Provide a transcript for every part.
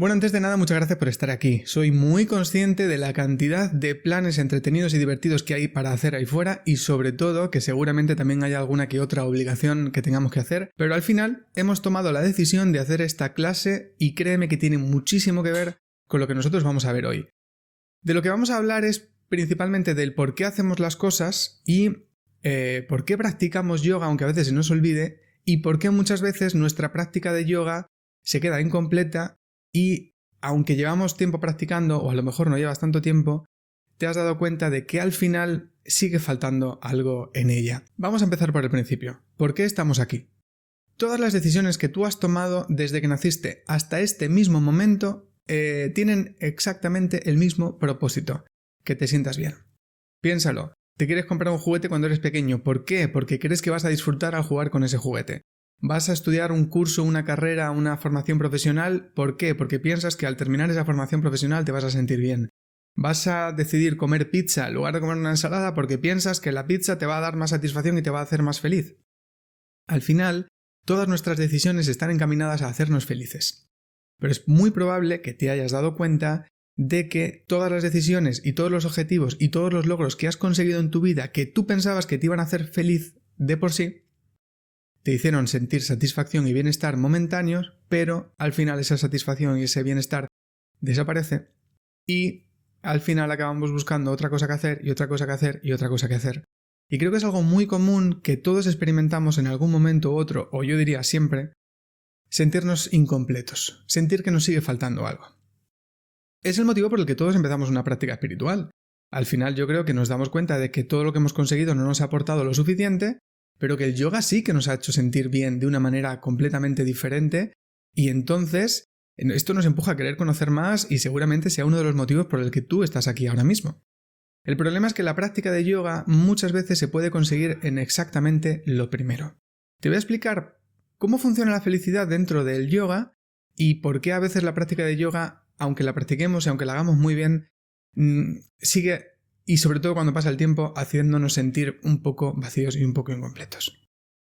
Bueno, antes de nada, muchas gracias por estar aquí. Soy muy consciente de la cantidad de planes entretenidos y divertidos que hay para hacer ahí fuera y sobre todo que seguramente también haya alguna que otra obligación que tengamos que hacer, pero al final hemos tomado la decisión de hacer esta clase y créeme que tiene muchísimo que ver con lo que nosotros vamos a ver hoy. De lo que vamos a hablar es principalmente del por qué hacemos las cosas y por qué practicamos yoga, aunque a veces se nos olvide, y por qué muchas veces nuestra práctica de yoga se queda incompleta. Y aunque llevamos tiempo practicando, o a lo mejor no llevas tanto tiempo, te has dado cuenta de que al final sigue faltando algo en ella. Vamos a empezar por el principio. ¿Por qué estamos aquí? Todas las decisiones que tú has tomado desde que naciste hasta este mismo momento tienen exactamente el mismo propósito, que te sientas bien. Piénsalo. Te quieres comprar un juguete cuando eres pequeño. ¿Por qué? Porque crees que vas a disfrutar al jugar con ese juguete. ¿Vas a estudiar un curso, una carrera, una formación profesional? ¿Por qué? Porque piensas que al terminar esa formación profesional te vas a sentir bien. ¿Vas a decidir comer pizza en lugar de comer una ensalada porque piensas que la pizza te va a dar más satisfacción y te va a hacer más feliz? Al final, todas nuestras decisiones están encaminadas a hacernos felices. Pero es muy probable que te hayas dado cuenta de que todas las decisiones y todos los objetivos y todos los logros que has conseguido en tu vida que tú pensabas que te iban a hacer feliz de por sí, te hicieron sentir satisfacción y bienestar momentáneos, pero al final esa satisfacción y ese bienestar desaparece y al final acabamos buscando otra cosa que hacer y otra cosa que hacer y otra cosa que hacer. Y creo que es algo muy común que todos experimentamos en algún momento u otro, o yo diría siempre, sentirnos incompletos, sentir que nos sigue faltando algo. Es el motivo por el que todos empezamos una práctica espiritual. Al final yo creo que nos damos cuenta de que todo lo que hemos conseguido no nos ha aportado lo suficiente, pero que el yoga sí que nos ha hecho sentir bien de una manera completamente diferente y entonces esto nos empuja a querer conocer más y seguramente sea uno de los motivos por el que tú estás aquí ahora mismo. El problema es que la práctica de yoga muchas veces se puede conseguir en exactamente lo primero. Te voy a explicar cómo funciona la felicidad dentro del yoga y por qué a veces la práctica de yoga, aunque la practiquemos y aunque la hagamos muy bien, sigue, y sobre todo cuando pasa el tiempo, haciéndonos sentir un poco vacíos y un poco incompletos.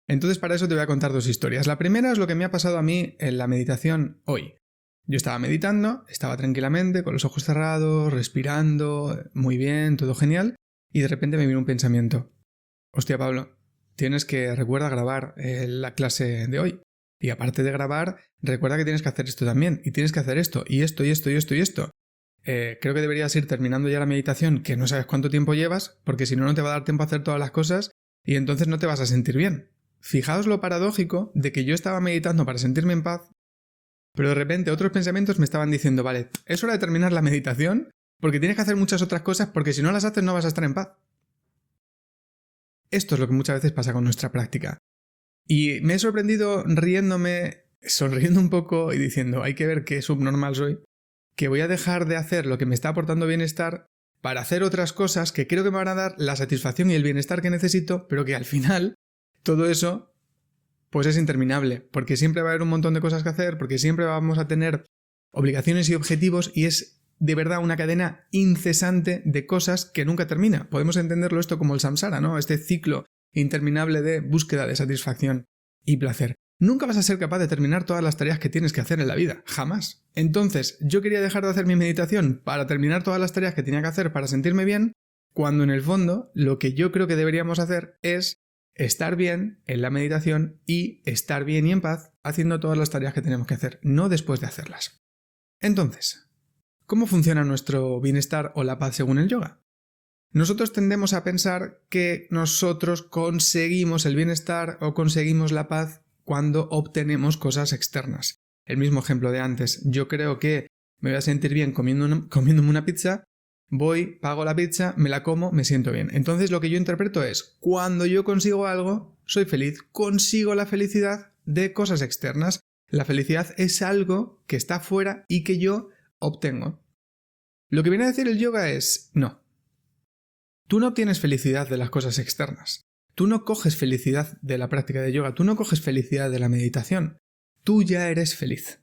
Entonces para eso te voy a contar dos historias. La primera es lo que me ha pasado a mí en la meditación hoy. Yo estaba meditando, estaba tranquilamente, con los ojos cerrados, respirando, muy bien, todo genial, y de repente me vino un pensamiento. Hostia, Pablo, recuerda grabar la clase de hoy. Y aparte de grabar, recuerda que tienes que hacer esto también, y tienes que hacer esto, y esto, y esto, y esto, y esto. Creo que deberías ir terminando ya la meditación, que no sabes cuánto tiempo llevas, porque si no, no te va a dar tiempo a hacer todas las cosas y entonces no te vas a sentir bien. Fijaos lo paradójico de que yo estaba meditando para sentirme en paz, pero de repente otros pensamientos me estaban diciendo, vale, es hora de terminar la meditación porque tienes que hacer muchas otras cosas porque si no las haces no vas a estar en paz. Esto es lo que muchas veces pasa con nuestra práctica. Y me he sorprendido riéndome, sonriendo un poco y diciendo, hay que ver qué subnormal soy, que voy a dejar de hacer lo que me está aportando bienestar para hacer otras cosas que creo que me van a dar la satisfacción y el bienestar que necesito, pero que al final todo eso pues es interminable, porque siempre va a haber un montón de cosas que hacer, porque siempre vamos a tener obligaciones y objetivos y es de verdad una cadena incesante de cosas que nunca termina. Podemos entenderlo esto como el samsara, ¿no? Este ciclo interminable de búsqueda de satisfacción y placer. Nunca vas a ser capaz de terminar todas las tareas que tienes que hacer en la vida, jamás. Entonces, yo quería dejar de hacer mi meditación para terminar todas las tareas que tenía que hacer para sentirme bien, cuando en el fondo lo que yo creo que deberíamos hacer es estar bien en la meditación y estar bien y en paz haciendo todas las tareas que tenemos que hacer, no después de hacerlas. Entonces, ¿cómo funciona nuestro bienestar o la paz según el yoga? Nosotros tendemos a pensar que nosotros conseguimos el bienestar o conseguimos la paz cuando obtenemos cosas externas. El mismo ejemplo de antes. Yo creo que me voy a sentir bien comiéndome una pizza, voy, pago la pizza, me la como, me siento bien. Entonces lo que yo interpreto es, cuando yo consigo algo, soy feliz, consigo la felicidad de cosas externas. La felicidad es algo que está fuera y que yo obtengo. Lo que viene a decir el yoga es, no. Tú no obtienes felicidad de las cosas externas. Tú no coges felicidad de la práctica de yoga, tú no coges felicidad de la meditación. Tú ya eres feliz.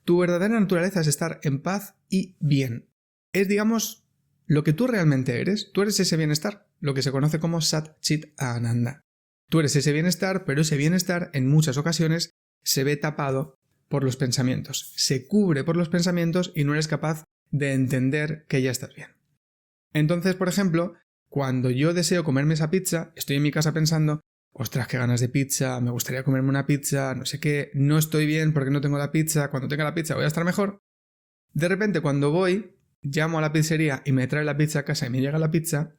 Tu verdadera naturaleza es estar en paz y bien. Es, digamos, lo que tú realmente eres. Tú eres ese bienestar, lo que se conoce como Sat Chit Ananda. Tú eres ese bienestar, pero ese bienestar en muchas ocasiones se ve tapado por los pensamientos, se cubre por los pensamientos y no eres capaz de entender que ya estás bien. Entonces, por ejemplo, cuando yo deseo comerme esa pizza, estoy en mi casa pensando, ostras, qué ganas de pizza, me gustaría comerme una pizza, no sé qué, no estoy bien porque no tengo la pizza, cuando tenga la pizza voy a estar mejor. De repente, cuando voy, llamo a la pizzería y me trae la pizza a casa y me llega la pizza,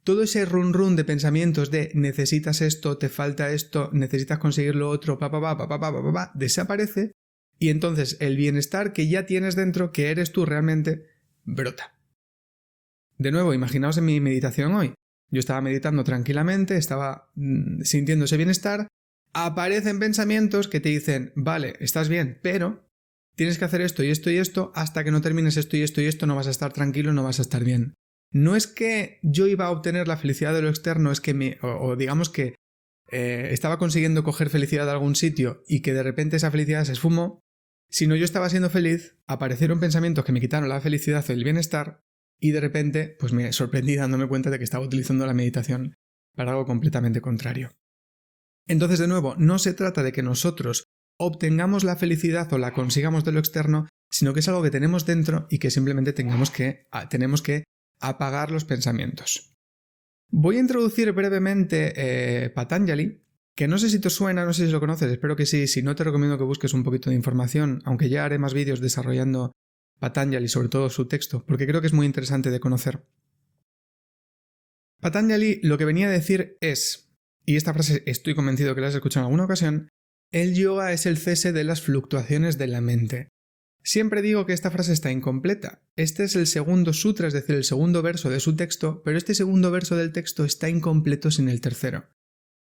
todo ese run run de pensamientos de necesitas esto, te falta esto, necesitas conseguir lo otro, desaparece y entonces el bienestar que ya tienes dentro, que eres tú realmente, brota. De nuevo, imaginaos en mi meditación hoy. Yo estaba meditando tranquilamente, estaba sintiendo ese bienestar, aparecen pensamientos que te dicen, vale, estás bien, pero tienes que hacer esto y esto y esto, hasta que no termines esto y esto y esto no vas a estar tranquilo, no vas a estar bien. No es que yo iba a obtener la felicidad de lo externo, es que digamos que estaba consiguiendo coger felicidad de algún sitio y que de repente esa felicidad se esfumó, sino yo estaba siendo feliz, aparecieron pensamientos que me quitaron la felicidad o el bienestar y de repente pues me sorprendí dándome cuenta de que estaba utilizando la meditación para algo completamente contrario. Entonces, de nuevo, no se trata de que nosotros obtengamos la felicidad o la consigamos de lo externo, sino que es algo que tenemos dentro y que simplemente tenemos que apagar los pensamientos. Voy a introducir brevemente Patanjali, que no sé si te suena, no sé si lo conoces, espero que sí, si no te recomiendo que busques un poquito de información, aunque ya haré más vídeos desarrollando Patanjali, sobre todo su texto, porque creo que es muy interesante de conocer. Patanjali lo que venía a decir es, y esta frase estoy convencido que la has escuchado en alguna ocasión, el yoga es el cese de las fluctuaciones de la mente. Siempre digo que esta frase está incompleta. Este es el segundo sutra, es decir, el segundo verso de su texto, pero este segundo verso del texto está incompleto sin el tercero.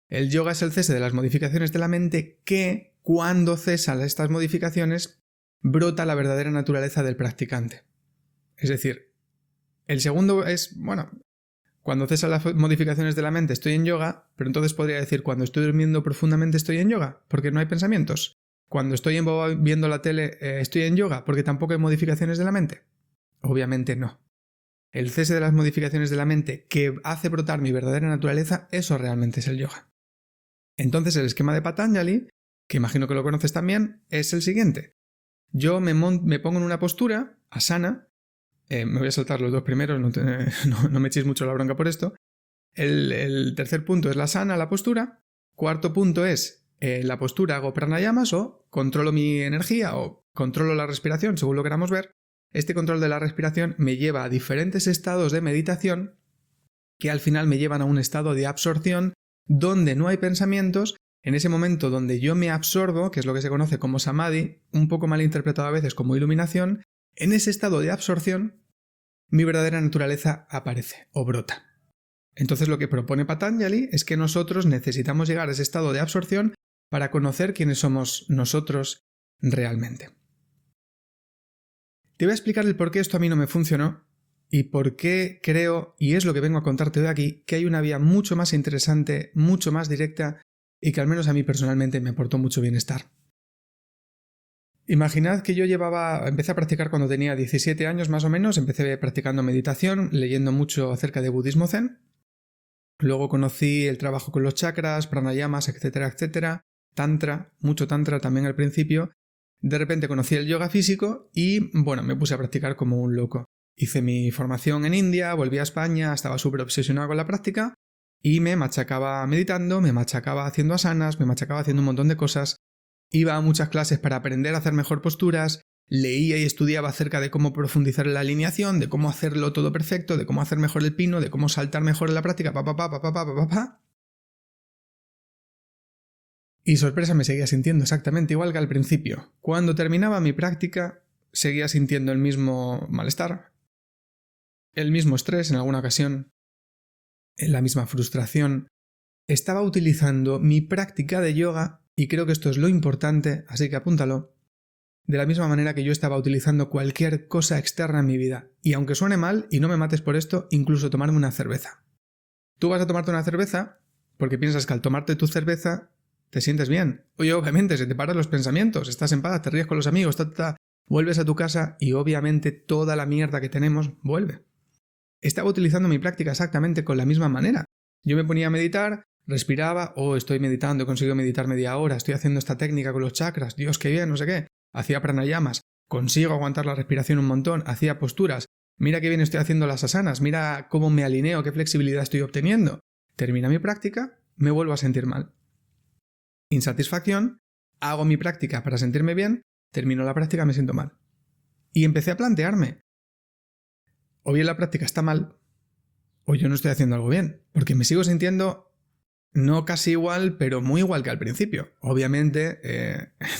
El yoga es el cese de las modificaciones de la mente que, cuando cesan estas modificaciones, brota la verdadera naturaleza del practicante. Es decir, el segundo es, cuando cesan las modificaciones de la mente estoy en yoga, pero entonces podría decir cuando estoy durmiendo profundamente estoy en yoga, porque no hay pensamientos. Cuando estoy viendo la tele estoy en yoga, porque tampoco hay modificaciones de la mente. Obviamente no. El cese de las modificaciones de la mente que hace brotar mi verdadera naturaleza, eso realmente es el yoga. Entonces el esquema de Patanjali, que imagino que lo conoces también, es el siguiente. Yo me pongo en una postura, asana, me voy a saltar los dos primeros, no me echéis mucho la bronca por esto. El tercer punto es la asana, la postura. Cuarto punto es la postura, hago pranayamas o controlo mi energía o controlo la respiración, según lo queramos ver. Este control de la respiración me lleva a diferentes estados de meditación que al final me llevan a un estado de absorción donde no hay pensamientos. En ese momento donde yo me absorbo, que es lo que se conoce como samadhi, un poco mal interpretado a veces como iluminación, en ese estado de absorción mi verdadera naturaleza aparece o brota. Entonces lo que propone Patanjali es que nosotros necesitamos llegar a ese estado de absorción para conocer quiénes somos nosotros realmente. Te voy a explicar el por qué esto a mí no me funcionó y por qué creo, y es lo que vengo a contarte de aquí, que hay una vía mucho más interesante, mucho más directa y que al menos a mí personalmente me aportó mucho bienestar. Imaginad que yo empecé a practicar cuando tenía 17 años más o menos, empecé practicando meditación, leyendo mucho acerca de budismo zen. Luego conocí el trabajo con los chakras, pranayamas, etcétera, etcétera, tantra, mucho tantra también al principio. De repente conocí el yoga físico y, me puse a practicar como un loco. Hice mi formación en India, volví a España, estaba súper obsesionado con la práctica y me machacaba meditando, me machacaba haciendo asanas, me machacaba haciendo un montón de cosas. Iba a muchas clases para aprender a hacer mejor posturas, leía y estudiaba acerca de cómo profundizar en la alineación, de cómo hacerlo todo perfecto, de cómo hacer mejor el pino, de cómo saltar mejor en la práctica, Y sorpresa, me seguía sintiendo exactamente igual que al principio. Cuando terminaba mi práctica, seguía sintiendo el mismo malestar, el mismo estrés en alguna ocasión, la misma frustración. Estaba utilizando mi práctica de yoga, y creo que esto es lo importante, así que apúntalo, de la misma manera que yo estaba utilizando cualquier cosa externa en mi vida. Y aunque suene mal, y no me mates por esto, incluso tomarme una cerveza. Tú vas a tomarte una cerveza porque piensas que al tomarte tu cerveza te sientes bien. Oye, obviamente, se te paran los pensamientos, estás en paz, te ríes con los amigos, vuelves a tu casa y obviamente toda la mierda que tenemos vuelve. Estaba utilizando mi práctica exactamente con la misma manera. Yo me ponía a meditar, respiraba, estoy meditando, he conseguido meditar media hora, estoy haciendo esta técnica con los chakras, Dios, qué bien, no sé qué. hacía pranayamas, consigo aguantar la respiración un montón, hacía posturas, mira qué bien estoy haciendo las asanas, mira cómo me alineo, qué flexibilidad estoy obteniendo. Termina mi práctica, me vuelvo a sentir mal. Insatisfacción, hago mi práctica para sentirme bien, termino la práctica, me siento mal. Y empecé a plantearme, o bien la práctica está mal, o yo no estoy haciendo algo bien, porque me sigo sintiendo no casi igual, pero muy igual que al principio. Obviamente,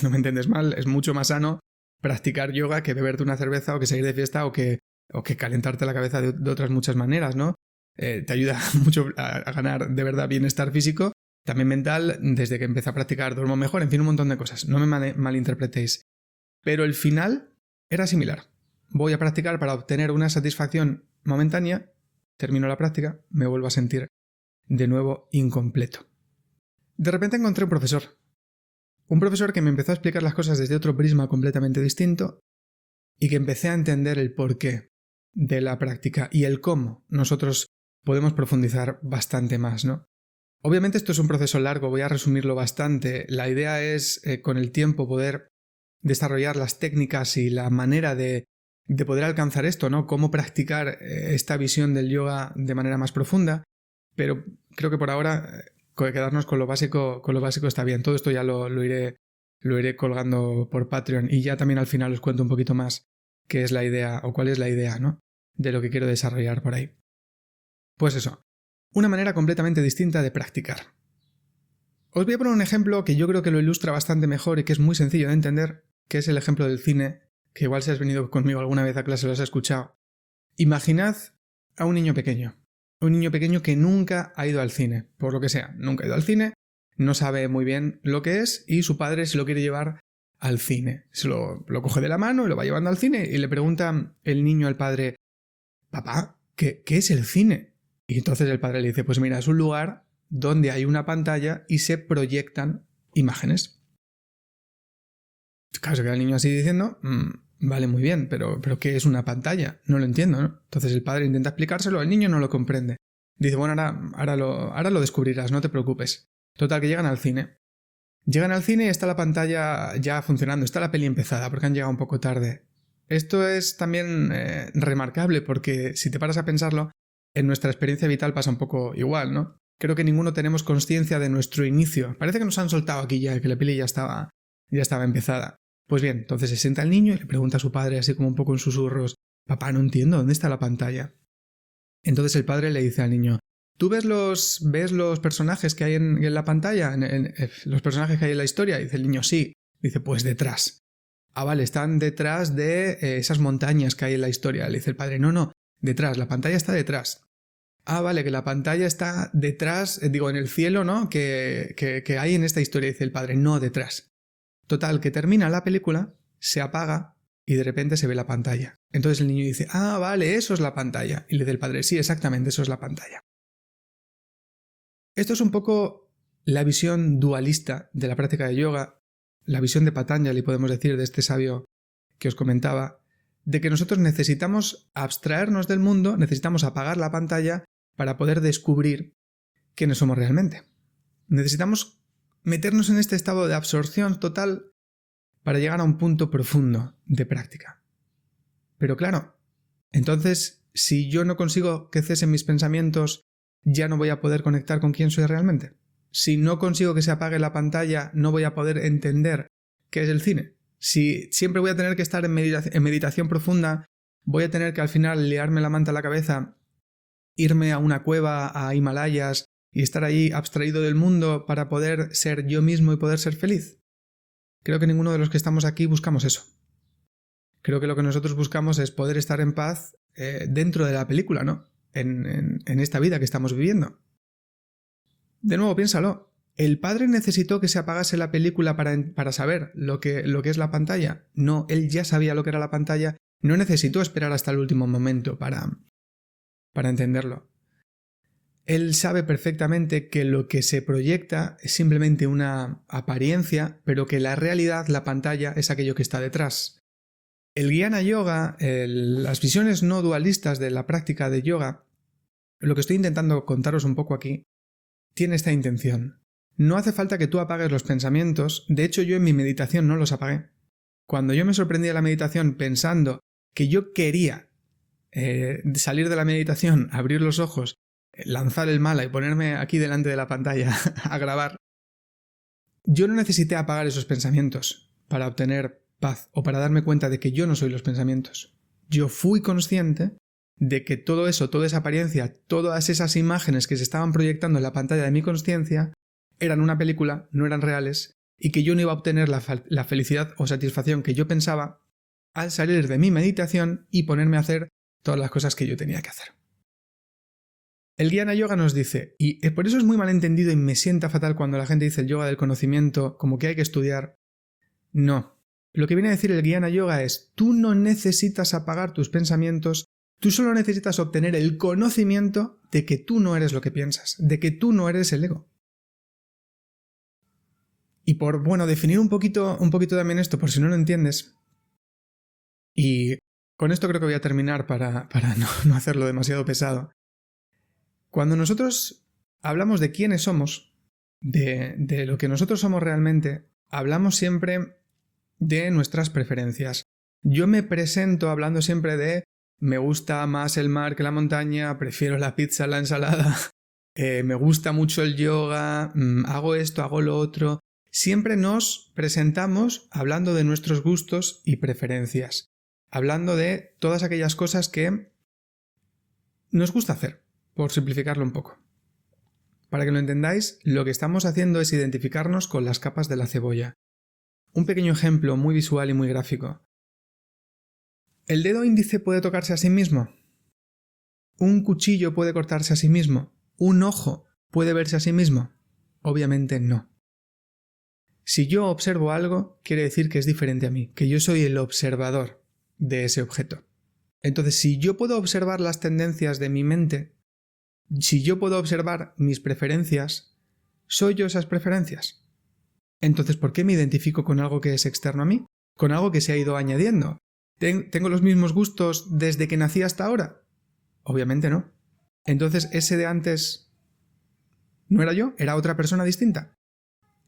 no me entiendes mal, es mucho más sano practicar yoga que beberte una cerveza o que salir de fiesta o que calentarte la cabeza de otras muchas maneras, ¿no? Te ayuda mucho a ganar de verdad bienestar físico, también mental. Desde que empecé a practicar duermo mejor, en fin, un montón de cosas. No me malinterpretéis. Pero el final era similar. Voy a practicar para obtener una satisfacción momentánea, termino la práctica, me vuelvo a sentir de nuevo incompleto. De repente encontré un profesor que me empezó a explicar las cosas desde otro prisma completamente distinto y que empecé a entender el porqué de la práctica y el cómo nosotros podemos profundizar bastante más, ¿no? Obviamente esto es un proceso largo, voy a resumirlo bastante. La idea es con el tiempo poder desarrollar las técnicas y la manera de poder alcanzar esto, ¿no? Cómo practicar esta visión del yoga de manera más profunda, pero creo que por ahora quedarnos con lo básico está bien. Todo esto ya lo iré colgando por Patreon y ya también al final os cuento un poquito más qué es la idea o cuál es la idea, ¿no? De lo que quiero desarrollar por ahí. Pues eso, una manera completamente distinta de practicar. Os voy a poner un ejemplo que yo creo que lo ilustra bastante mejor y que es muy sencillo de entender, que es el ejemplo del cine, que igual si has venido conmigo alguna vez a clase lo has escuchado. Imaginad a un niño pequeño que nunca ha ido al cine, por lo que sea, nunca ha ido al cine, no sabe muy bien lo que es y su padre se lo quiere llevar al cine. Se lo coge de la mano y lo va llevando al cine y le pregunta el niño al padre, papá, ¿qué es el cine? Y entonces el padre le dice, pues mira, es un lugar donde hay una pantalla y se proyectan imágenes. Claro, se queda el niño así diciendo, vale, muy bien, pero ¿qué es una pantalla? No lo entiendo, ¿no? Entonces el padre intenta explicárselo, el niño no lo comprende. Dice, bueno, ahora lo descubrirás, no te preocupes. Total, que llegan al cine. Llegan al cine y está la pantalla ya funcionando, está la peli empezada, porque han llegado un poco tarde. Esto es también remarcable porque, si te paras a pensarlo, en nuestra experiencia vital pasa un poco igual, ¿no? Creo que ninguno tenemos consciencia de nuestro inicio. Parece que nos han soltado aquí ya, que la peli ya estaba empezada. Pues bien, entonces se sienta el niño y le pregunta a su padre, así como un poco en susurros, papá, no entiendo, ¿dónde está la pantalla? Entonces el padre le dice al niño, ¿tú ves los personajes que hay en la pantalla? ¿Los personajes que hay en la historia? Dice el niño, sí. Dice, pues detrás. Ah, vale, están detrás de esas montañas que hay en la historia. Le dice el padre, no, detrás, la pantalla está detrás. Ah, vale, que la pantalla está detrás, en el cielo, ¿no? Que hay en esta historia, dice el padre, no detrás. Total, que termina la película, se apaga y de repente se ve la pantalla. Entonces el niño dice, ah, vale, eso es la pantalla. Y le dice el padre, sí, exactamente, eso es la pantalla. Esto es un poco la visión dualista de la práctica de yoga, la visión de Patanjali, podemos decir, de este sabio que os comentaba, de que nosotros necesitamos abstraernos del mundo, necesitamos apagar la pantalla para poder descubrir quiénes somos realmente. Necesitamos meternos en este estado de absorción total para llegar a un punto profundo de práctica. Pero claro, entonces, si yo no consigo que cesen mis pensamientos, ya no voy a poder conectar con quién soy realmente. Si no consigo que se apague la pantalla, no voy a poder entender qué es el cine. Si siempre voy a tener que estar en meditación profunda, voy a tener que al final liarme la manta a la cabeza, irme a una cueva, a Himalayas y estar ahí abstraído del mundo para poder ser yo mismo y poder ser feliz. Creo que ninguno de los que estamos aquí buscamos eso. Creo que lo que nosotros buscamos es poder estar en paz dentro de la película, ¿no? En esta vida que estamos viviendo. De nuevo, piénsalo. ¿El padre necesitó que se apagase la película para saber lo que es la pantalla? No, él ya sabía lo que era la pantalla, no necesitó esperar hasta el último momento para entenderlo. Él sabe perfectamente que lo que se proyecta es simplemente una apariencia, pero que la realidad, la pantalla, es aquello que está detrás. El Jnana Yoga, las visiones no dualistas de la práctica de yoga, lo que estoy intentando contaros un poco aquí, tiene esta intención. No hace falta que tú apagues los pensamientos, de hecho yo en mi meditación no los apagué. Cuando yo me sorprendía de la meditación pensando que yo quería salir de la meditación, abrir los ojos, lanzar el mala y ponerme aquí delante de la pantalla a grabar, yo no necesité apagar esos pensamientos para obtener paz o para darme cuenta de que yo no soy los pensamientos. Yo fui consciente de que todo eso, toda esa apariencia, todas esas imágenes que se estaban proyectando en la pantalla de mi consciencia eran una película, no eran reales, y que yo no iba a obtener la felicidad o satisfacción que yo pensaba al salir de mi meditación y ponerme a hacer todas las cosas que yo tenía que hacer. El Jnana Yoga nos dice, y por eso es muy malentendido y me sienta fatal cuando la gente dice el yoga del conocimiento, como que hay que estudiar. No. Lo que viene a decir el Jnana Yoga es, tú no necesitas apagar tus pensamientos, tú solo necesitas obtener el conocimiento de que tú no eres lo que piensas, de que tú no eres el ego. Y por, definir un poquito también esto, por si no lo entiendes, y con esto creo que voy a terminar para no hacerlo demasiado pesado. Cuando nosotros hablamos de quiénes somos, de lo que nosotros somos realmente, hablamos siempre de nuestras preferencias. Yo me presento hablando siempre de me gusta más el mar que la montaña, prefiero la pizza a la ensalada, me gusta mucho el yoga, hago esto, hago lo otro. Siempre nos presentamos hablando de nuestros gustos y preferencias, hablando de todas aquellas cosas que nos gusta hacer, por simplificarlo un poco. Para que lo entendáis, lo que estamos haciendo es identificarnos con las capas de la cebolla. Un pequeño ejemplo muy visual y muy gráfico. ¿El dedo índice puede tocarse a sí mismo? ¿Un cuchillo puede cortarse a sí mismo? ¿Un ojo puede verse a sí mismo? Obviamente no. Si yo observo algo, quiere decir que es diferente a mí, que yo soy el observador de ese objeto. Entonces, si yo puedo observar las tendencias de mi mente, si yo puedo observar mis preferencias, ¿soy yo esas preferencias? Entonces, ¿por qué me identifico con algo que es externo a mí? ¿Con algo que se ha ido añadiendo? ¿Tengo los mismos gustos desde que nací hasta ahora? Obviamente no. Entonces, ¿ese de antes no era yo? ¿Era otra persona distinta?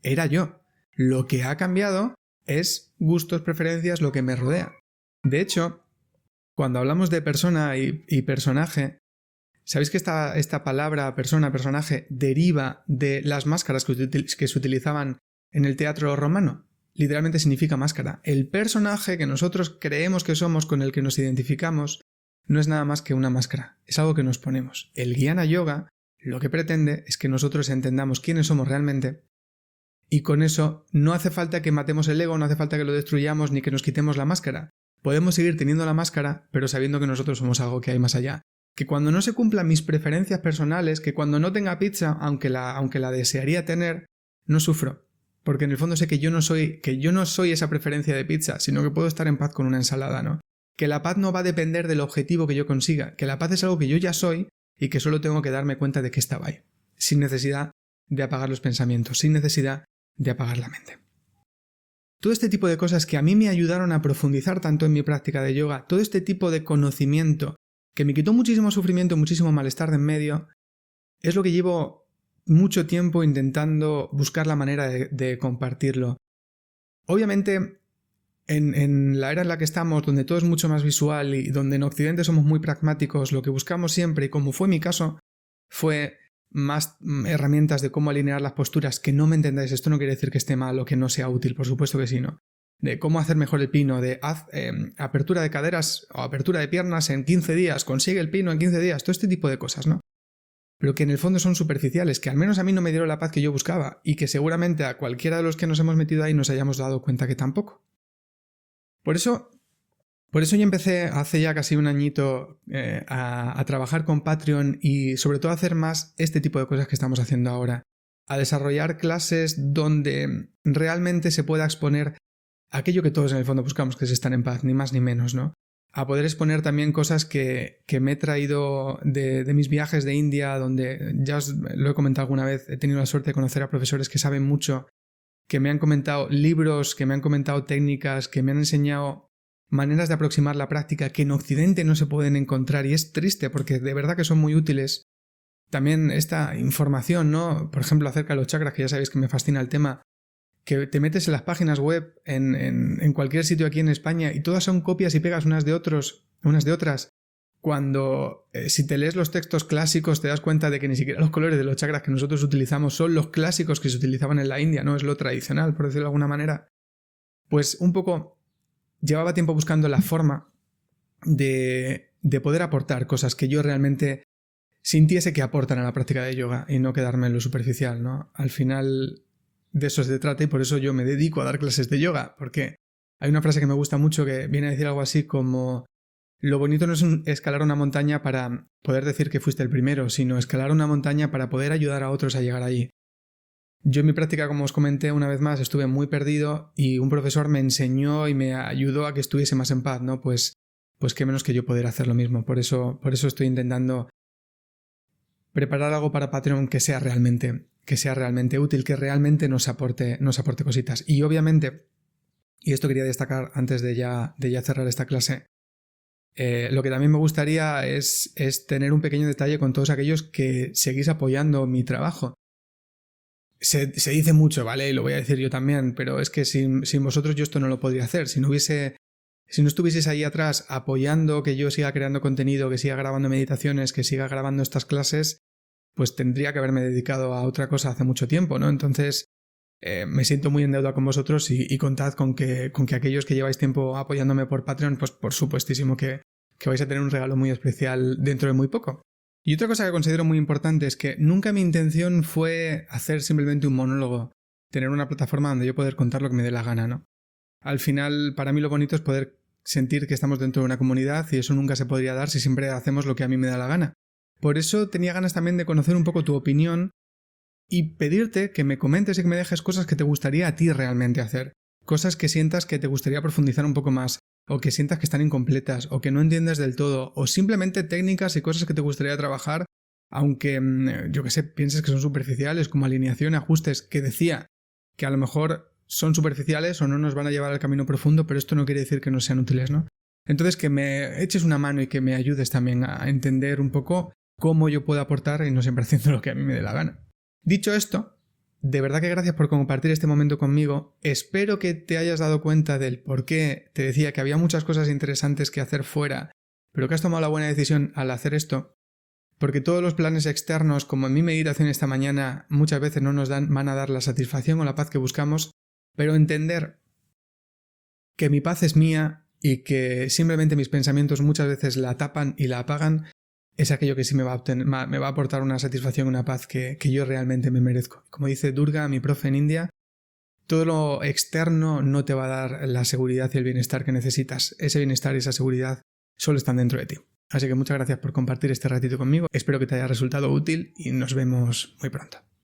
Era yo. Lo que ha cambiado es gustos, preferencias, lo que me rodea. De hecho, cuando hablamos de persona y personaje, ¿sabéis que esta palabra persona, personaje, deriva de las máscaras que se utilizaban en el teatro romano? Literalmente significa máscara. El personaje que nosotros creemos que somos, con el que nos identificamos, no es nada más que una máscara. Es algo que nos ponemos. El Jnana Yoga lo que pretende es que nosotros entendamos quiénes somos realmente, y con eso no hace falta que matemos el ego, no hace falta que lo destruyamos ni que nos quitemos la máscara. Podemos seguir teniendo la máscara, pero sabiendo que nosotros somos algo que hay más allá. Que cuando no se cumplan mis preferencias personales, que cuando no tenga pizza, aunque la desearía tener, no sufro. Porque en el fondo sé que yo no soy esa preferencia de pizza, sino que puedo estar en paz con una ensalada, ¿no? Que la paz no va a depender del objetivo que yo consiga, que la paz es algo que yo ya soy y que solo tengo que darme cuenta de que estaba ahí, sin necesidad de apagar los pensamientos, sin necesidad de apagar la mente. Todo este tipo de cosas que a mí me ayudaron a profundizar tanto en mi práctica de yoga, todo este tipo de conocimiento que me quitó muchísimo sufrimiento, muchísimo malestar de en medio, es lo que llevo mucho tiempo intentando buscar la manera de compartirlo. Obviamente, en la era en la que estamos, donde todo es mucho más visual y donde en Occidente somos muy pragmáticos, lo que buscamos siempre, y como fue mi caso, fue más herramientas de cómo alinear las posturas. Que no me entendáis, esto no quiere decir que esté mal o que no sea útil, por supuesto que sí, ¿no? De cómo hacer mejor el pino, de apertura de caderas o apertura de piernas en 15 días, consigue el pino en 15 días, todo este tipo de cosas, ¿no? Pero que en el fondo son superficiales, que al menos a mí no me dieron la paz que yo buscaba y que seguramente a cualquiera de los que nos hemos metido ahí nos hayamos dado cuenta que tampoco. Por eso yo empecé hace ya casi un añito a trabajar con Patreon y sobre todo a hacer más este tipo de cosas que estamos haciendo ahora. A desarrollar clases donde realmente se pueda exponer aquello que todos en el fondo buscamos, que es estar en paz, ni más ni menos, ¿no? A poder exponer también cosas que me he traído de mis viajes de India, donde ya os lo he comentado alguna vez, he tenido la suerte de conocer a profesores que saben mucho, que me han comentado libros, que me han comentado técnicas, que me han enseñado maneras de aproximar la práctica que en Occidente no se pueden encontrar, y es triste porque de verdad que son muy útiles. También esta información, ¿no? Por ejemplo, acerca de los chakras, que ya sabéis que me fascina el tema, que te metes en las páginas web en cualquier sitio aquí en España y todas son copias y pegas unas de otras, cuando si te lees los textos clásicos te das cuenta de que ni siquiera los colores de los chakras que nosotros utilizamos son los clásicos que se utilizaban en la India, no es lo tradicional, por decirlo de alguna manera. Pues un poco llevaba tiempo buscando la forma de poder aportar cosas que yo realmente sintiese que aportan a la práctica de yoga y no quedarme en lo superficial, ¿no? Al final de eso se trata y por eso yo me dedico a dar clases de yoga, porque hay una frase que me gusta mucho que viene a decir algo así como: lo bonito no es escalar una montaña para poder decir que fuiste el primero, sino escalar una montaña para poder ayudar a otros a llegar allí. Yo en mi práctica, como os comenté una vez más, estuve muy perdido y un profesor me enseñó y me ayudó a que estuviese más en paz, ¿no? Pues qué menos que yo poder hacer lo mismo. Por eso estoy intentando preparar algo para Patreon que sea realmente útil, que realmente nos aporte cositas. Y obviamente, y esto quería destacar antes de ya cerrar esta clase, lo que también me gustaría es tener un pequeño detalle con todos aquellos que seguís apoyando mi trabajo. Se dice mucho, ¿vale? Y lo voy a decir yo también, pero es que sin vosotros yo esto no lo podría hacer. Si no estuvieseis ahí atrás apoyando que yo siga creando contenido, que siga grabando meditaciones, que siga grabando estas clases, pues tendría que haberme dedicado a otra cosa hace mucho tiempo, ¿no? Entonces me siento muy en deuda con vosotros y contad con que aquellos que lleváis tiempo apoyándome por Patreon, pues por supuestísimo que vais a tener un regalo muy especial dentro de muy poco. Y otra cosa que considero muy importante es que nunca mi intención fue hacer simplemente un monólogo, tener una plataforma donde yo poder contar lo que me dé la gana, ¿no? Al final, para mí lo bonito es poder sentir que estamos dentro de una comunidad y eso nunca se podría dar si siempre hacemos lo que a mí me da la gana. Por eso tenía ganas también de conocer un poco tu opinión y pedirte que me comentes y que me dejes cosas que te gustaría a ti realmente hacer. Cosas que sientas que te gustaría profundizar un poco más, o que sientas que están incompletas, o que no entiendes del todo, o simplemente técnicas y cosas que te gustaría trabajar, aunque, yo que sé, pienses que son superficiales, como alineación, ajustes, que decía que a lo mejor son superficiales o no nos van a llevar al camino profundo, pero esto no quiere decir que no sean útiles, ¿no? Entonces que me eches una mano y que me ayudes también a entender un poco cómo yo puedo aportar y no siempre haciendo lo que a mí me dé la gana. Dicho esto, de verdad que gracias por compartir este momento conmigo. Espero que te hayas dado cuenta del por qué te decía que había muchas cosas interesantes que hacer fuera, pero que has tomado la buena decisión al hacer esto, porque todos los planes externos, como en mi meditación esta mañana, muchas veces no nos van a dar la satisfacción o la paz que buscamos, pero entender que mi paz es mía y que simplemente mis pensamientos muchas veces la tapan y la apagan, es aquello que sí me va a aportar una satisfacción, una paz que yo realmente me merezco. Como dice Durga, mi profe en India, todo lo externo no te va a dar la seguridad y el bienestar que necesitas. Ese bienestar y esa seguridad solo están dentro de ti. Así que muchas gracias por compartir este ratito conmigo. Espero que te haya resultado útil y nos vemos muy pronto.